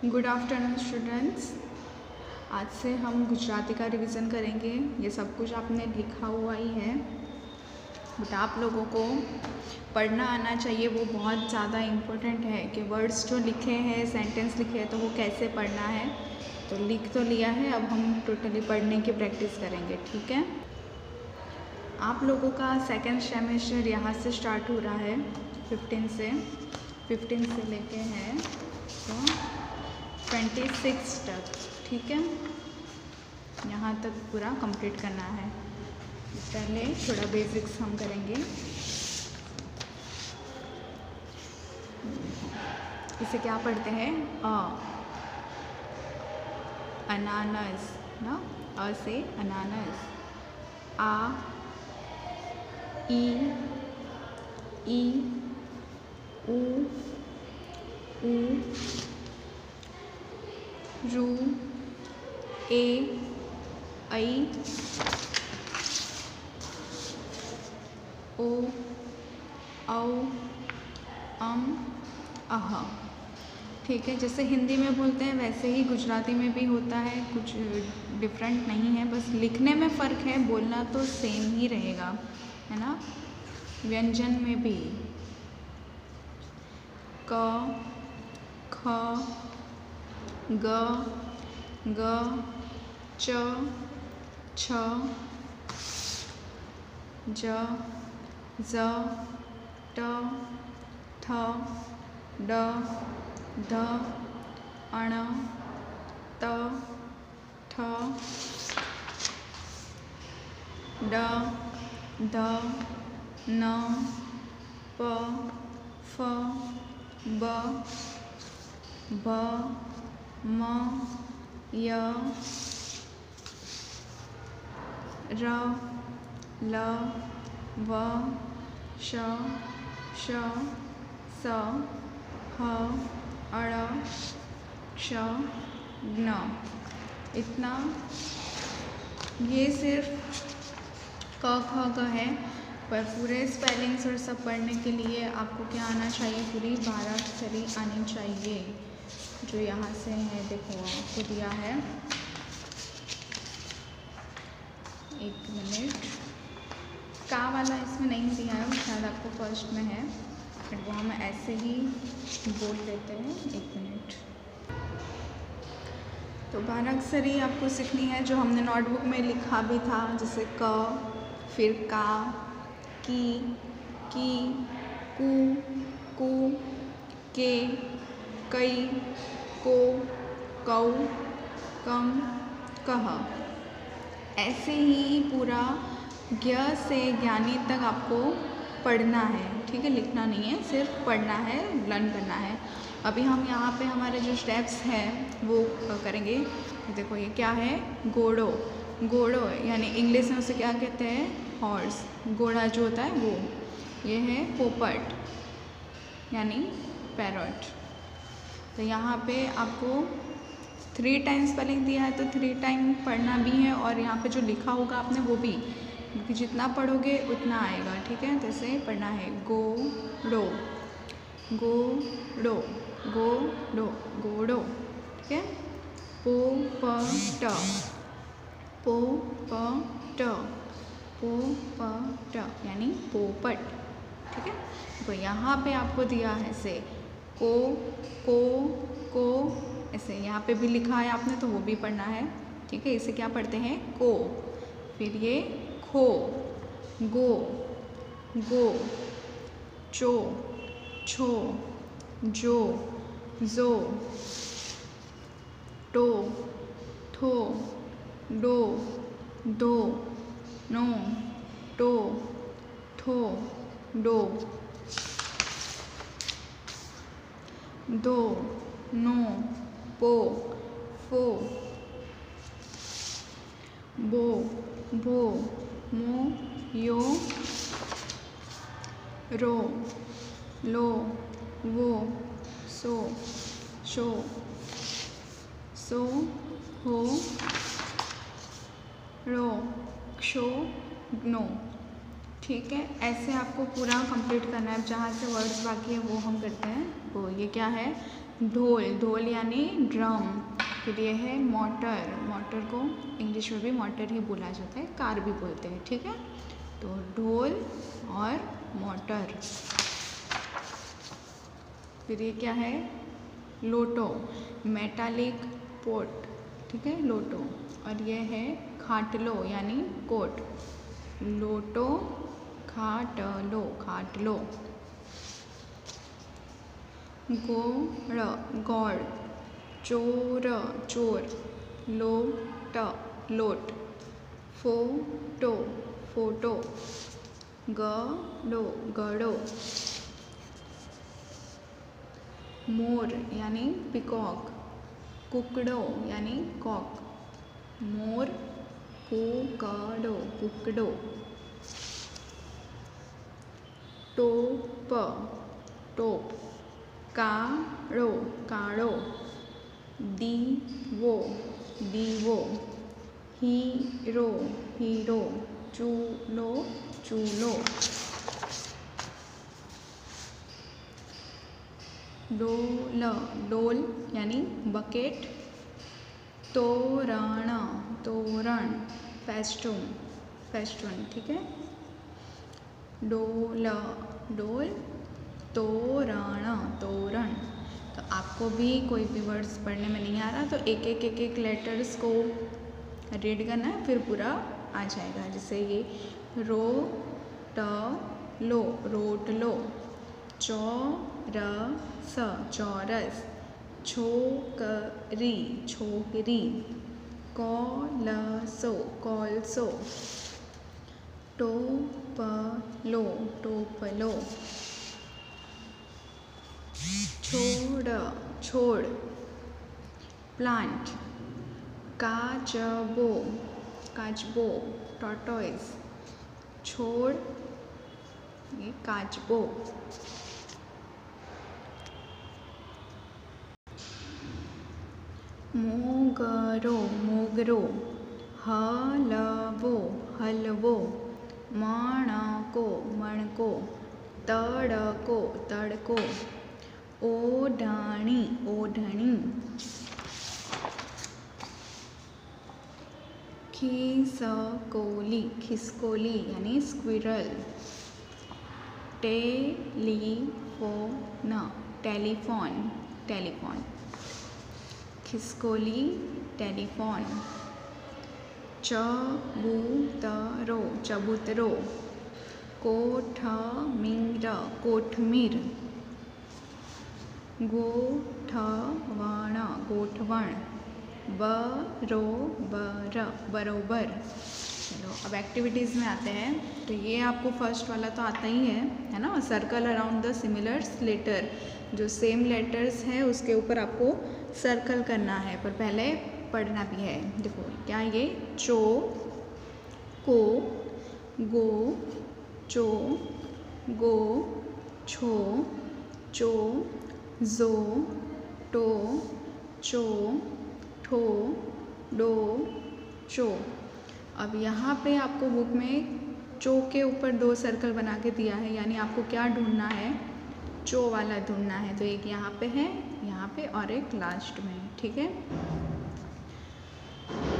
Good afternoon students. आज से हम गुजराती का रिवीजन करेंगे। ये सब कुछ आपने लिखा हुआ ही है, बट आप लोगों को पढ़ना आना चाहिए। वो बहुत ज़्यादा इम्पोर्टेंट है कि वर्ड्स जो लिखे हैं, सेंटेंस लिखे हैं, तो वो कैसे पढ़ना है। तो लिख तो लिया है, अब हम टोटली पढ़ने की प्रैक्टिस करेंगे, ठीक है। आप लोगों का सेकेंड सेमेस्टर यहाँ से स्टार्ट हो रहा है 15 से लेके हैं तो 26 तक, ठीक है। यहाँ तक पूरा कंप्लीट करना है। पहले थोड़ा बेसिक्स हम करेंगे। इसे क्या पढ़ते हैं? अनानस ना, अ से अनानस। आ, ई, ऊ, रू, ए, ऐ, ओ, औ, अह, ठीक है। जैसे हिंदी में बोलते हैं वैसे ही गुजराती में भी होता है, कुछ डिफरेंट नहीं है, बस लिखने में फ़र्क है, बोलना तो सेम ही रहेगा, है ना। व्यंजन में भी क, ख, ग, च, छ, ज, ज, ट, थ, ड, ध, अण, त, ठ, ड, ध, न, प, फ, ब, भ, म, य, र, ल, व, श, स, ह, अण, क्ष, ज्ञ। इतना ये सिर्फ क ख ग है, पर पूरे स्पेलिंग्स और सब पढ़ने के लिए आपको क्या आना चाहिए? पूरी 12 अक्षरी आनी चाहिए। जो यहाँ से है, देखो आपको दिया है, एक मिनट, का वाला इसमें नहीं दिया है, वो शायद आपको फर्स्ट में है, बट वो हम ऐसे ही बोल लेते हैं। एक मिनट। तो 12 अक्षरी आपको सीखनी है, जो हमने नोटबुक में लिखा भी था, जैसे क, फिर का, की, कू, के, कई, को, कौ, कम, कह। ऐसे ही पूरा ज्ञ से ज्ञानी तक आपको पढ़ना है, ठीक है। लिखना नहीं है, सिर्फ पढ़ना है, लर्न करना है। अभी हम यहाँ पे हमारे जो स्टेप्स हैं वो करेंगे। देखो ये क्या है? घोड़ो, घोड़ो यानी इंग्लिश में उसे क्या कहते हैं? हॉर्स। घोड़ा जो होता है वो। ये है पोपट यानी पैरट। तो यहाँ पे आपको 3 टाइम स्पेलिंग दिया है, तो 3 टाइम पढ़ना भी है, और यहाँ पे जो लिखा होगा आपने वो भी, क्योंकि जितना पढ़ोगे उतना आएगा, ठीक है। तो इसे पढ़ना है घोड़ो, घोड़ो, घोड़ो, घोड़ो, ठीक है। पोपट, पोपट, पोपट यानी पोपट, ठीक है। तो यहाँ पे आपको दिया है से को ऐसे, यहाँ पे भी लिखा है आपने, तो वो भी पढ़ना है, ठीक है। इसे क्या पढ़ते हैं? को। फिर ये खो, गो, चो, छो, जो, जो, टो, ठो, डो, दो, नो, टो, ठो, डो, दो, नो, पो, फो, बो, भो, मो, यो, रो, लो, वो, सो, शो, सो, हो, रो, क्षो, ग्नो, ठीक। ठीक है, ऐसे आपको पूरा कंप्लीट करना है। जहाँ से वर्ड्स बाकी है वो हम करते हैं। वो ये क्या है, ढोल, ढोल यानी ड्रम। फिर ये है मोटर, मोटर को इंग्लिश में भी मोटर ही बोला जाता है, कार भी बोलते हैं, ठीक है। तो ढोल और मोटर। फिर ये क्या है, लोटो, मेटालिक पोट, ठीक है, लोटो। और ये है खाटलो यानी कोट, लोटो खाटलो, खाटलो। गोड़, गौड़, चोर, चोर, लोट, लोट। Photo, photo, गड़ो, गड़ो। मोर यानी पिकॉक, कुकड़ो यानी कॉक, मोर, कुकड़ो, कुकड़ो। टोप, टोप, काड़ो, काड़ो। दीवो, दीवो। Hero, hero. चूलो, चूलो। डोल, डोल यानी बकेट। तोरण, तोरण, फेस्टून, फेस्टून, ठीक है। डोल, डोल, तोरण, तोरण। तो आपको भी कोई भी वर्ड्स पढ़ने में नहीं आ रहा तो एक एक एक एक लेटर्स को रीड करना है, फिर पूरा आ जाएगा। जैसे ये रो ट लो, रोट लो। चौरस, चौरस। छोकरी, छोकरी। कॉलसो, कॉलसो। टोपलो, टोपलो। छोड़, छोड़, प्लांट। काचबो, काचबो, टॉर्टोइज। छोड़, ये काचबो। मोगरो, मोगरो। हलवो, हलवो। मणको, मणको। तड़को, तड़को। ओढ़णी, ओढ़णी। खिसकोली, खिसकोली यानी स्क्विरल। Telephone, telephone, telephone. खिसकोली, टेलीफोन। चबूतरो, चबूतरो। कोठमीर, कोठमीर। गोठवण, गोठवण। बरोबर, बरोबर। चलो अब एक्टिविटीज़ में आते हैं। तो ये आपको फर्स्ट वाला तो आता ही है ना, circle around the similar letter. जो सेम लेटर्स है उसके ऊपर आपको सर्कल करना है, पर पहले पढ़ना भी है। देखो क्या ये, चो, को, गो, चो, गो, छो, चो, जो, टो, चो, ठो, डो, चो। अब यहाँ पे आपको बुक में चो के ऊपर 2 सर्कल बना के दिया है, यानी आपको क्या ढूंढना है, चो वाला ढूंढना है। तो एक यहाँ पे है, यहाँ पे, और एक लास्ट में, ठीक है।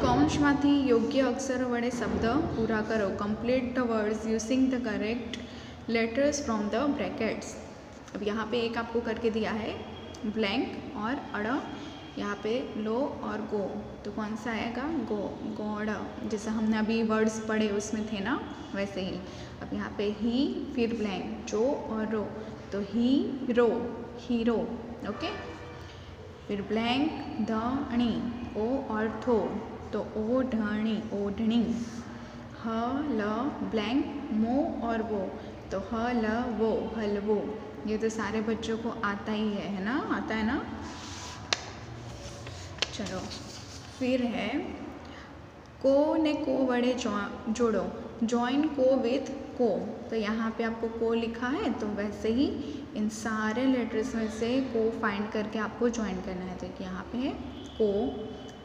कौंसમાંથી યોગ્ય અક્ષરો વડે શબ્દ પૂરા કરો. Complete the words using the correct letters from the brackets. अब यहाँ पे एक आपको करके दिया है ब्लैंक और अड़, यहाँ पे लो और गो, तो कौन सा आएगा, गो, गौड़। जैसे हमने अभी वर्ड्स पढ़े उसमें थे ना, वैसे ही। अब यहाँ पे ही, फिर ब्लैंक, जो और रो, तो ही रो, हीरो, ओके। फिर ब्लैंक, धणी, ओ और थो, तो ओढ़णी, ओढ़णी। ह ल ब्लैंक, मो और वो, तो ह ल वो, हलवो। ये तो सारे बच्चों को आता ही है ना, आता है ना। चलो फिर है को ने को वड़े जोड़ो, जॉइन को विथ को। तो यहाँ पे आपको को लिखा है, तो वैसे ही इन सारे लेटर्स में से को फाइंड करके आपको ज्वाइन करना है। तो यहाँ पे है को,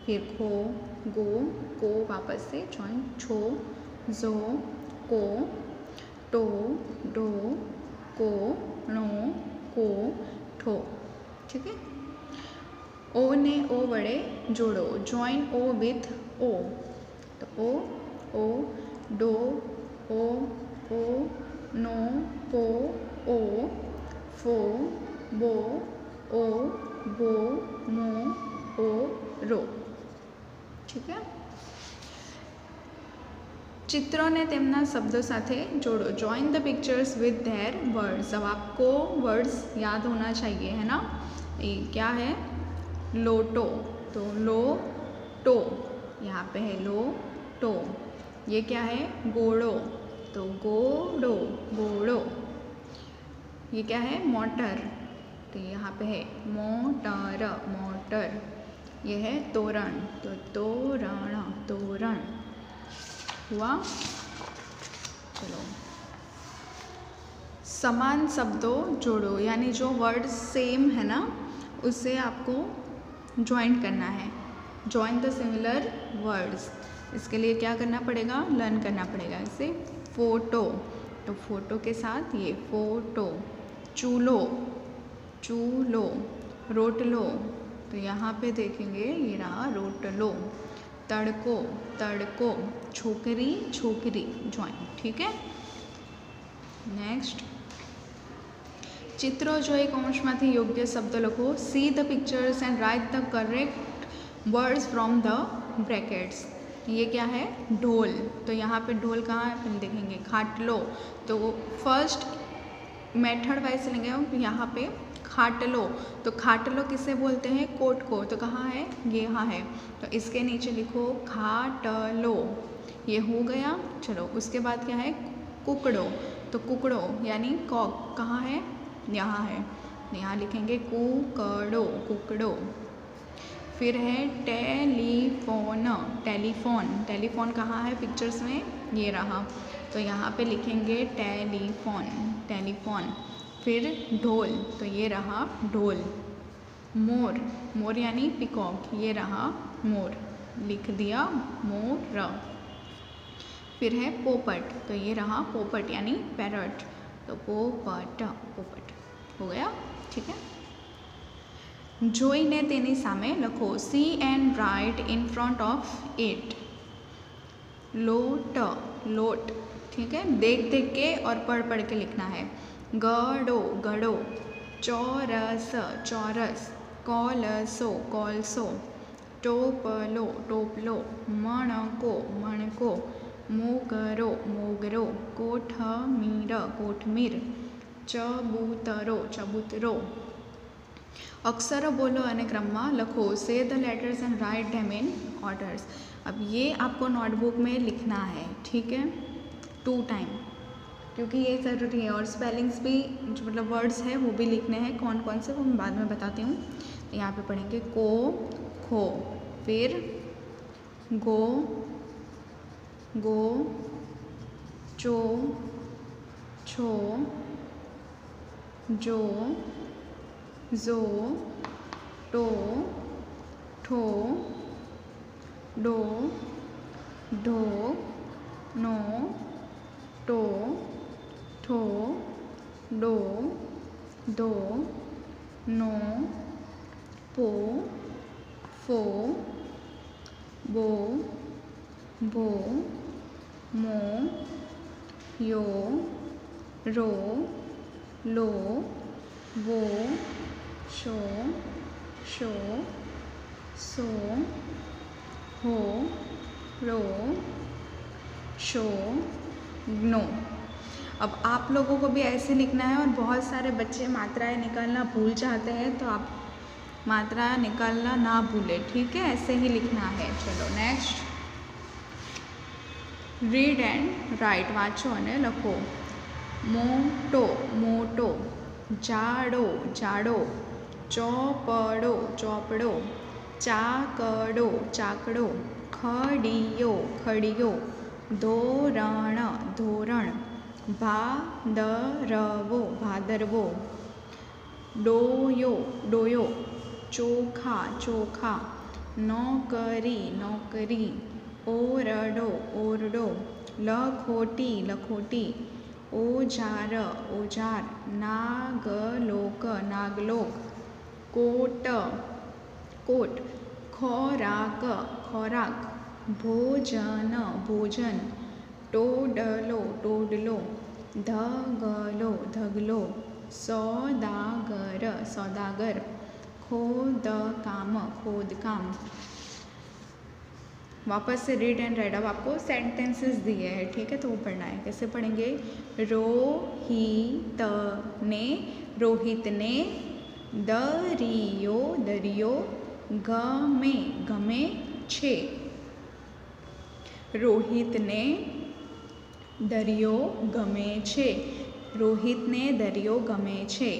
फिर खो, गो, को वापस से ज्वाइन, छो, जो, को, टो, डो, को, णो, को, ठो। ठीक है। ओ ने ओ वड़े जोड़ो, जॉइन ओ विथ ओ। तो ओ, डो, ओ, नो, पो, ओ, फो, बो, ओ, बो, मो, ओ, रो। ठीक है। चित्रों ने તેમના शब्दों साथे जोड़ो, join the pictures with their words. अब आपको वर्ड्स याद होना चाहिए, है ना। ये क्या है, लोटो, तो लो टो, यहाँ पे है लो टो। ये क्या है, गोड़ो, तो गोड़ो, गोड़ो। ये क्या है, मोटर, तो यहाँ पे है मोटर, मोटर। ये है तोरण, तो तोरण, तोरण हुआ। चलो, समान शब्दों जोड़ो, यानी जो वर्ड सेम है ना उससे आपको ज्वाइन करना है। Join the similar words. इसके लिए क्या करना पड़ेगा, लर्न करना पड़ेगा। जैसे फोटो, तो फोटो के साथ ये फोटो। चूल्हो, चूल्हो। रोटलो, तो यहाँ पे देखेंगे ये रहा रोटलो। तड़को, तड़को। छोकरी, छोकरी, ज्वाइन। ठीक है। नेक्स्ट, चित्रों જોઈ કૌંસમાંથી યોગ્ય શબ્દો લખો। See the pictures and right the correct words from the brackets. ये क्या है, ढोल, तो यहाँ पे ढोल कहाँ है, फिर देखेंगे खाटलो। तो फर्स्ट मेथड वाइज से लेंगे, यहाँ पे खाटलो, तो खाटलो किसे बोलते हैं, कोट को, तो कहाँ है, ये यहाँ है, तो इसके नीचे लिखो खाटलो। ये हो गया। चलो, उसके बाद क्या है, कुकड़ो, तो कुकड़ो यानी कॉक कहाँ है, यहाँ है, यहाँ लिखेंगे कुकड़ो, कुकड़ो। फिर है टेलीफोन, टेलीफोन, टेलीफोन कहाँ है पिक्चर्स में, ये रहा, तो यहाँ पे लिखेंगे टेलीफोन, टेलीफोन। फिर ढोल, तो ये रहा ढोल। मोर, मोर यानी पिकॉक, ये रहा मोर, लिख दिया मोर। फिर है पोपट, तो ये रहा पोपट यानी पैरट, तो पोपट, पोपट हो गया। ठीक है। જોઈને તેની સામે લખો, see and write in front of it. लोट, लोट। ठीक है। देख देख के और पढ़ पढ़ के लिखना है। गड़ो, गड़ो। चौरस, चौरस। कोलसो, कोलसो। टोपलो, टोपलो। मणको, मणको। मोगरो, मोगरो। कोठमीर, कोठमीर। चबूतरो, चबूतरो। अक्षरों बोलो અને क्रमમાં લખो। से the letters and write them in orders. अब ये आपको नोटबुक में लिखना है, ठीक है, 2 टाइम, क्योंकि ये ज़रूरी है। और स्पेलिंग्स भी जो मतलब वर्ड्स है वो भी लिखने हैं, कौन कौन से वो मैं बाद में बताती हूँ। यहाँ पे पढ़ेंगे को, खो, फिर गो, गो, चो, छो, जो, जो, टो, ठो, डो, ढो, नो, टो, ठो, डो, दो, नो, पो, फो, बो, भो, मो, यो, रो, लो, वो, शो, शो, सो, हो, रो, शो, नो। अब आप लोगों को भी ऐसे लिखना है, और बहुत सारे बच्चे मात्राएं निकालना भूल जाते हैं, तो आप मात्रा निकालना ना भूलें, ठीक है, ऐसे ही लिखना है। चलो नेक्स्ट, रीड एंड राइट। वाँचो અને લખો। मोटो, मोटो। जाड़ो, जाड़ो। चौपड़ो, चौपड़ो। चाकड़ो, चाकड़ो। खड़ियो, खड़ियो। धोरण, धोरण। भादरवो, भादरवो। डोयो, डोयो। चोखा, चोखा। नौकरी, नौकरी। ओरडो, ओरडो। लखोटी, लखोटी। ओजार ओजार, नागलोक नागलोक, कोट कोट, खोराक खोराक, भोजन भोजन, टोडलो टोडलो, धगलो धगलो, सौदागर सौदागर, खोदकाम खोदकाम। वापस से रीड एंड राइट। अब आपको सेंटेंसेस दिए हैं, ठीक है, तो वो पढ़ना है। कैसे पढ़ेंगे? रोहित ने दरियो दरियो गमे गमे छे। रोहित ने दरियो गमे छे। रोहित ने दरियो गमे छे।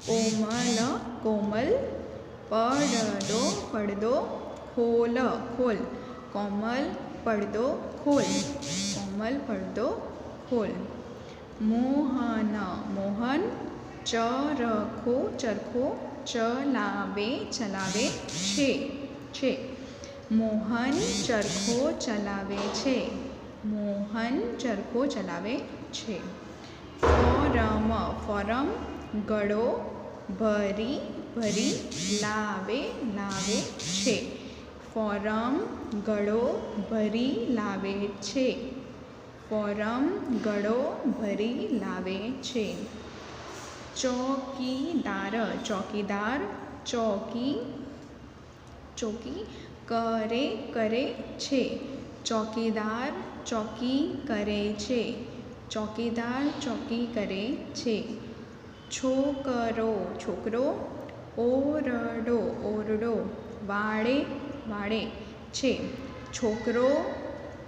कोमल कोमल, પડદો પડદો, खोल खोल, कोमल પડદો खोल, कोमल પડદો खोल। मोहन मोहन, चरखो चरखो, चलावे चलावे छे छे। मोहन चरखो चलावे छे। मोहन चरखो चलावे छे। फॉरम फॉरम, गળો ભરી ભરી, લાવે લાવે છે। ફોરમ ગળો ભરી લાવે છે। ફોરમ ગળો ભરી લાવે છે। ચોકીદાર ચોકીદાર, ચોકી ચોકી કરે કરે છે। ચોકીદાર ચોકી કરે છે। ચોકીદાર ચોકી કરે છે। છોકરો છોકરો, ઓરડો ઓરડો, વાળે વાળે છે। છોકરો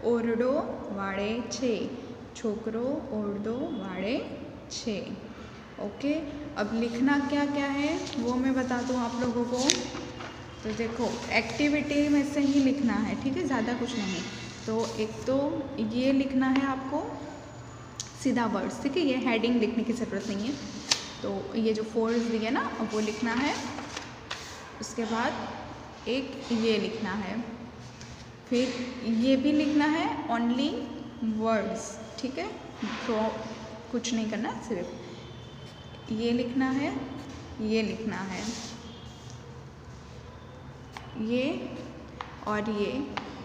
ઓરડો વાળે છે। છોકરો ओरडो वाड़े छे। ओके, अब लिखना क्या क्या है वो मैं बता दूँ आप लोगों को। तो देखो, एक्टिविटी में से ही लिखना है, ठीक है, ज़्यादा कुछ नहीं। तो एक तो ये लिखना है आपको सीधा वर्ड्स, ठीक है, ये हेडिंग लिखने की ज़रूरत नहीं है। तो ये जो फोर्स दिए ना वो लिखना है। उसके बाद एक ये लिखना है, फिर ये भी लिखना है, ओनली वर्ड्स, ठीक है, ड्रॉ कुछ नहीं करना, सिर्फ ये लिखना है, ये लिखना है, ये और ये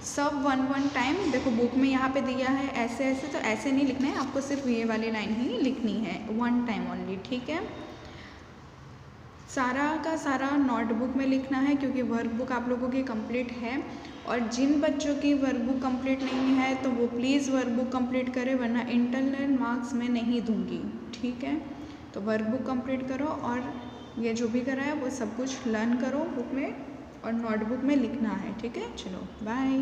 सब वन वन टाइम। देखो बुक में यहाँ पे दिया है ऐसे ऐसे, तो ऐसे नहीं लिखना है आपको, सिर्फ ये वाली लाइन ही लिखनी है, वन टाइम ओनली, ठीक है। सारा का सारा नोटबुक में लिखना है क्योंकि वर्कबुक आप लोगों की कंप्लीट है। और जिन बच्चों की वर्कबुक कंप्लीट नहीं है तो वो प्लीज़ वर्कबुक कंप्लीट करें, वरना इंटरनल मार्क्स में नहीं दूंगी, ठीक है। तो वर्कबुक कंप्लीट करो और ये जो भी करा है वो सब कुछ लर्न करो बुक में और नोटबुक में लिखना है, ठीक है। चलो बाय।